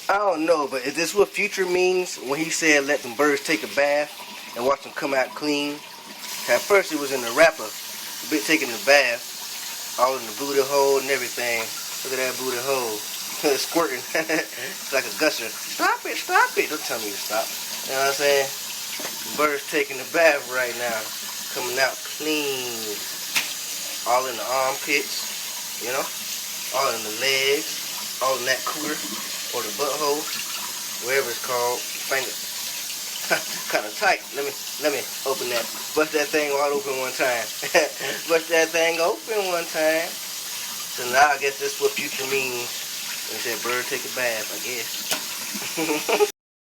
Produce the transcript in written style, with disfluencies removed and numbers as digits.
I don't know, but is this what Future means when he said let them birds take a bath and watch them come out clean? At first it was in the rapper, the bit taking the bath, all in the booty hole and everything. Look at that booty hole. Squirting. It's like a gusher. Stop it, stop it. Don't tell me to stop. You know what I'm saying? Birds taking the bath right now. Coming out clean. All in the armpits, you know? All in the legs. All in that cooter. Or the butthole. Wherever it's called. Finger. Kind of tight. Let me open that. Bust that thing all open one time. Bust that thing open one time. So now I guess that's what Future means. When he said bird take a bath, I guess.